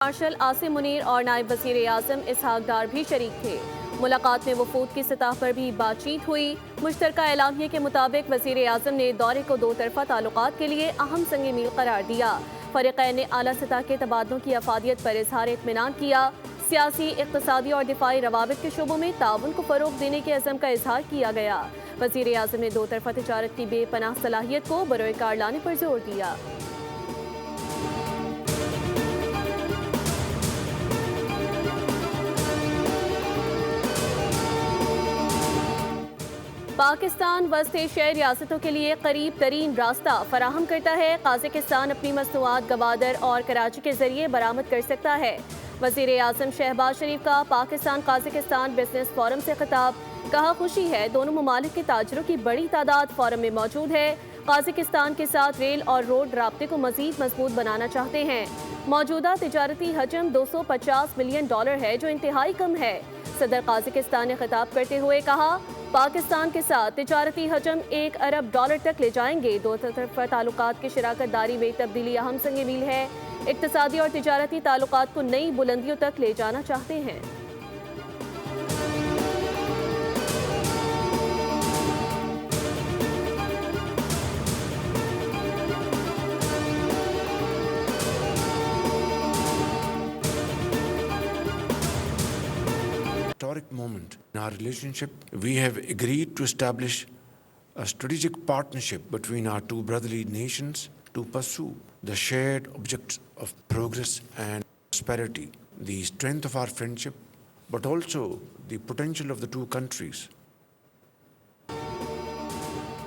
Martial Asim Munir اور نائب وزیر اعظم اسحاق ڈار بھی شریک تھے۔ ملاقات میں وفود کی سطح پر بھی بات چیت ہوئی۔ مشترکہ اعلامیے کے مطابق وزیر اعظم نے دورے کو دو طرفہ تعلقات کے لیے اہم سنگ میل قرار دیا۔ فریقین نے اعلیٰ سطح کے تبادلوں کی افادیت پر اظہار اطمینان کیا۔ سیاسی، اقتصادی اور دفاعی روابط کے شعبوں میں تعاون کو فروغ دینے کے عزم کا اظہار کیا گیا۔ وزیر اعظم نے دو طرفہ تجارت کی بے پناہ صلاحیت کو بروئے کار لانے پر زور دیا۔ پاکستان وسط ایشیائی ریاستوں کے لیے قریب ترین راستہ فراہم کرتا ہے۔ قازقستان اپنی مصنوعات گوادر اور کراچی کے ذریعے برآمد کر سکتا ہے۔ وزیر اعظم شہباز شریف کا پاکستان قازقستان بزنس فورم سے خطاب۔ کہا خوشی ہے دونوں ممالک کے تاجروں کی بڑی تعداد فورم میں موجود ہے۔ قازقستان کے ساتھ ریل اور روڈ رابطے کو مزید مضبوط بنانا چاہتے ہیں۔ موجودہ تجارتی حجم $250 ملین ہے جو انتہائی کم ہے۔ صدر قازقستان نے خطاب کرتے ہوئے کہا پاکستان کے ساتھ تجارتی حجم $1 ارب تک لے جائیں گے۔ دو طرفہ تعلقات کی شراکت داری میں تبدیلی اہم سنگ میل ہے۔ اقتصادی اور تجارتی تعلقات کو نئی بلندیوں تک لے جانا چاہتے ہیں۔ Historic moment in our relationship. We have agreed to establish a strategic partnership between our two brotherly nations to pursue the shared objectives of progress and prosperity, the strength of our friendship, but also the potential of the two countries.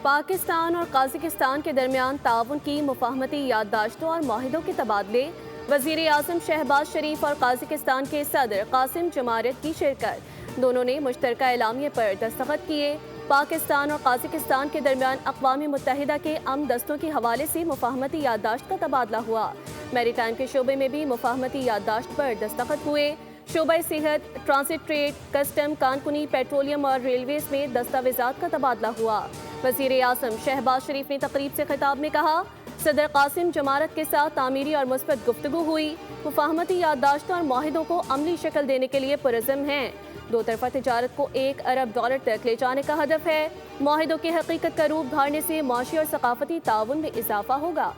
Pakistan اور Kazakhstan کے درمیان تعاون کی مفاہمتی یادداشتوں اور معاہدوں کے تبادلے۔ وزیر اعظم شہباز شریف اور قازقستان کے صدر قاسم جمارت کی شرکت۔ دونوں نے مشترکہ اعلامیے پر دستخط کیے۔ پاکستان اور قازقستان کے درمیان اقوام متحدہ کے امن دستوں کے حوالے سے مفاہمتی یادداشت کا تبادلہ ہوا۔ میری ٹائم کے شعبے میں بھی مفاہمتی یادداشت پر دستخط ہوئے۔ شعبہ صحت، ٹرانزٹ ٹریڈ، کسٹم، کانکنی، پیٹرولیم اور ریلویز میں دستاویزات کا تبادلہ ہوا۔ وزیر اعظم شہباز شریف نے تقریب سے خطاب میں کہا صدر قاسم جمارت کے ساتھ تعمیری اور مثبت گفتگو ہوئی۔ مفاہمتی یادداشتوں اور معاہدوں کو عملی شکل دینے کے لیے پرعزم ہیں۔ دو طرفہ تجارت کو $1 ارب تک لے جانے کا ہدف ہے۔ معاہدوں کی حقیقت کا روپ دھارنے سے معاشی اور ثقافتی تعاون میں اضافہ ہوگا۔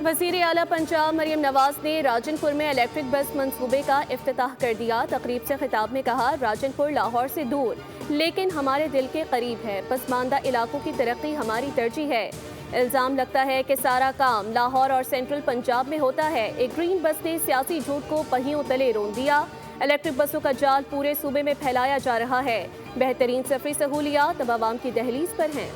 وزیر اعلیٰ پنجاب مریم نواز نے راجن پور میں الیکٹرک بس منصوبے کا افتتاح کر دیا۔ تقریب سے خطاب میں کہا راجن پور لاہور سے دور لیکن ہمارے دل کے قریب ہے۔ پسماندہ علاقوں کی ترقی ہماری ترجیح ہے۔ الزام لگتا ہے کہ سارا کام لاہور اور سینٹرل پنجاب میں ہوتا ہے۔ ایک گرین بس نے سیاسی جھوٹ کو پہیوں تلے رون دیا۔ الیکٹرک بسوں کا جال پورے صوبے میں پھیلایا جا رہا ہے۔ بہترین سفری سہولیات اب عوام کی دہلیز پر ہیں۔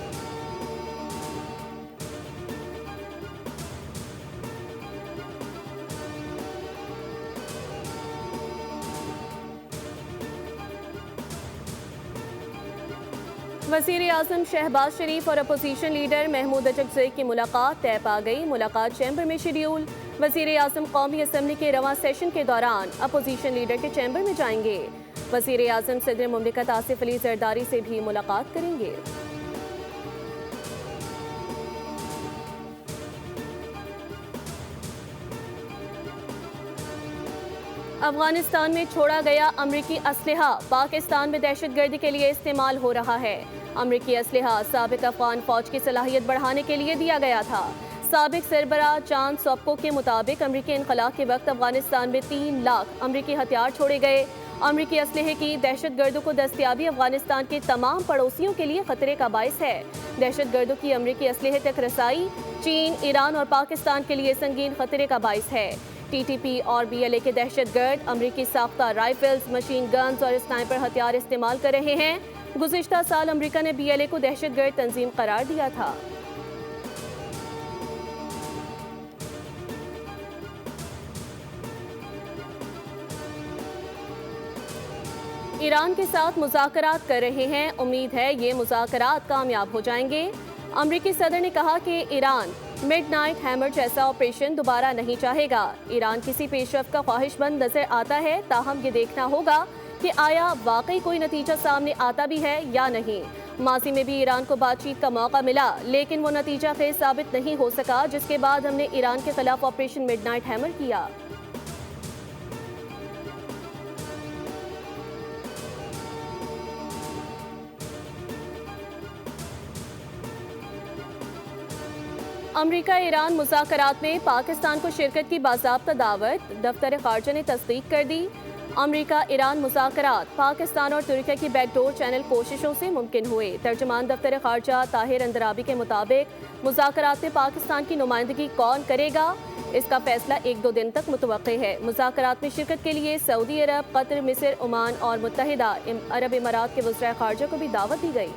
وزیر اعظم شہباز شریف اور اپوزیشن لیڈر محمود اچکزئی کی ملاقات طے پا گئی۔ ملاقات چیمبر میں شیڈیول۔ وزیر اعظم قومی اسمبلی کے رواں سیشن کے دوران اپوزیشن لیڈر کے چیمبر میں جائیں گے۔ وزیر اعظم صدر مملکت آصف علی زرداری سے بھی ملاقات کریں گے۔ افغانستان میں چھوڑا گیا امریکی اسلحہ پاکستان میں دہشت گردی کے لیے استعمال ہو رہا ہے۔ امریکی اسلحہ سابق افغان فوج کی صلاحیت بڑھانے کے لیے دیا گیا تھا۔ سابق سربراہ چان سوپکو کے مطابق امریکی انخلا کے وقت افغانستان میں 3 لاکھ امریکی ہتھیار چھوڑے گئے۔ امریکی اسلحے کی دہشت گردوں کو دستیابی افغانستان کے تمام پڑوسیوں کے لیے خطرے کا باعث ہے۔ دہشت گردوں کی امریکی اسلحے تک رسائی چین، ایران اور پاکستان کے لیے سنگین خطرے کا باعث ہے۔ ٹی ٹی پی اور بی ایل اے کے دہشت گرد امریکی ساختہ رائفلز، مشین گنز اور اسنائپر ہتھیار استعمال کر رہے ہیں۔ گزشتہ سال امریکہ نے بی ایل اے کو دہشت گرد تنظیم قرار دیا تھا۔ ایران کے ساتھ مذاکرات کر رہے ہیں۔ امید ہے یہ مذاکرات کامیاب ہو جائیں گے۔ امریکی صدر نے کہا کہ ایران مڈ نائٹ ہیمر جیسا آپریشن دوبارہ نہیں چاہے گا۔ ایران کسی پیش رفت کا خواہش مند نظر آتا ہے، تاہم یہ دیکھنا ہوگا کہ آیا واقعی کوئی نتیجہ سامنے آتا بھی ہے یا نہیں۔ ماضی میں بھی ایران کو بات چیت کا موقع ملا، لیکن وہ نتیجہ خیز ثابت نہیں ہو سکا، جس کے بعد ہم نے ایران کے خلاف آپریشن مڈ نائٹ ہیمر کیا۔ امریکہ ایران مذاکرات میں پاکستان کو شرکت کی باضابطہ دعوت، دفتر خارجہ نے تصدیق کر دی۔ امریکہ ایران مذاکرات پاکستان اور ترکی کی بیک ڈور چینل کوششوں سے ممکن ہوئے۔ ترجمان دفتر خارجہ طاہر اندرابی کے مطابق مذاکرات میں پاکستان کی نمائندگی کون کرے گا، اس کا فیصلہ 1-2 دن تک متوقع ہے۔ مذاکرات میں شرکت کے لیے سعودی عرب، قطر، مصر، عمان اور متحدہ عرب امارات کے وزراء خارجہ کو بھی دعوت دی گئی۔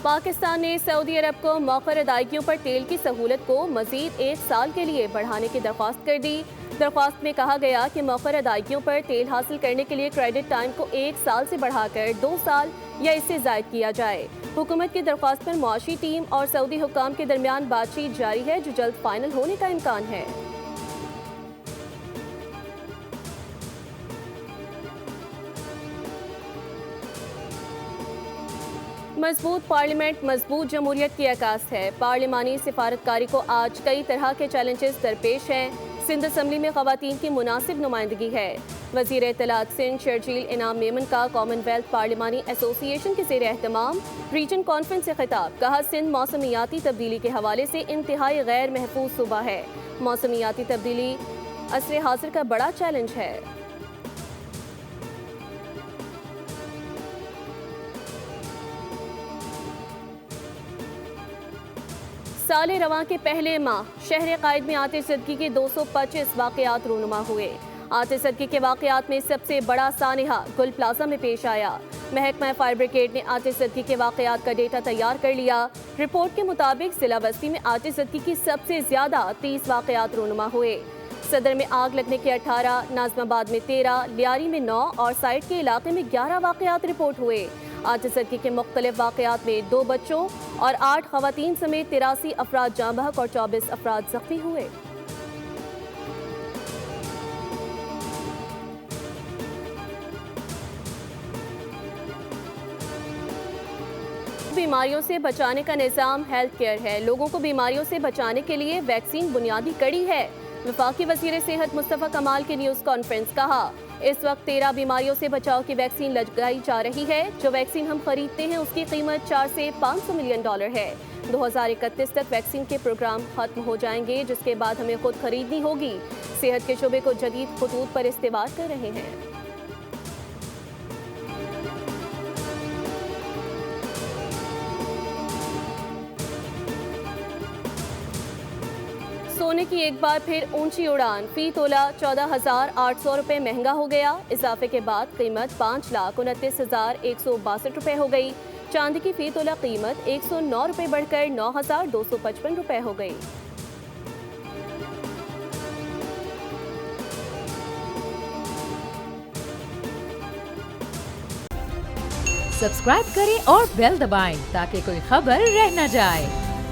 پاکستان نے سعودی عرب کو موخر ادائیگیوں پر تیل کی سہولت کو مزید 1 سال کے لیے بڑھانے کی درخواست کر دی۔ درخواست میں کہا گیا کہ موخر ادائیگیوں پر تیل حاصل کرنے کے لیے کریڈٹ ٹائم کو 1 سال سے بڑھا کر 2 سال یا اس سے زائد کیا جائے۔ حکومت کی درخواست پر معاشی ٹیم اور سعودی حکام کے درمیان بات چیت جاری ہے، جو جلد فائنل ہونے کا امکان ہے۔ مضبوط پارلیمنٹ مضبوط جمہوریت کی عکاس ہے۔ پارلیمانی سفارتکاری کو آج کئی طرح کے چیلنجز درپیش ہیں۔ سندھ اسمبلی میں خواتین کی مناسب نمائندگی ہے۔ وزیر اطلاعات سندھ شرجیل انعام میمن کا کامن ویلتھ پارلیمانی ایسوسی ایشن کے زیر اہتمام ریجن کانفرنس سے خطاب، کہا سندھ موسمیاتی تبدیلی کے حوالے سے انتہائی غیر محفوظ صوبہ ہے۔ موسمیاتی تبدیلی عصر حاضر کا بڑا چیلنج ہے۔ سال رواں کے پہلے ماہ شہر قائد میں آتش زدگی کے 225 واقعات رونما ہوئے۔ آتش زدگی کے واقعات میں سب سے بڑا سانحہ گل پلازا میں پیش آیا۔ محکمہ فائر بریگیڈ نے آتش زدگی کے واقعات کا ڈیٹا تیار کر لیا۔ رپورٹ کے مطابق ضلع وسطی میں آتش زدگی کی سب سے زیادہ 30 واقعات رونما ہوئے۔ صدر میں آگ لگنے کے 18، ناظم آباد میں 13، لیاری میں 9 اور سائٹ کے علاقے میں 11 واقعات رپورٹ ہوئے۔ آتش زدگی کے مختلف واقعات میں 2 بچوں اور 8 خواتین سمیت 83 افراد جاں بحق اور 24 افراد زخمی ہوئے۔ بیماریوں سے بچانے کا نظام ہیلتھ کیئر ہے۔ لوگوں کو بیماریوں سے بچانے کے لیے ویکسین بنیادی کڑی ہے۔ وفاقی وزیر صحت مصطفیٰ کمال کی نیوز کانفرنس، کہا اس وقت 13 بیماریوں سے بچاؤ کی ویکسین لگائی جا رہی ہے۔ جو ویکسین ہم خریدتے ہیں اس کی قیمت $400 سے $500 ملین ہے۔ 2031 تک ویکسین کے پروگرام ختم ہو جائیں گے، جس کے بعد ہمیں خود خریدنی ہوگی۔ صحت کے شعبے کو جدید خطوط پر استوار کر رہے ہیں۔ سونے کی ایک بار پھر اونچی اڑان، فی تولہ 14,800 روپے مہنگا ہو گیا۔ اضافے کے بعد قیمت 5,29,162 روپے ہو گئی۔ چاندی کی فی تولہ قیمت 109 روپے بڑھ کر 9,255 روپے ہو گئی۔ سبسکرائب کریں اور بیل دبائیں تاکہ کوئی خبر رہ نہ جائے۔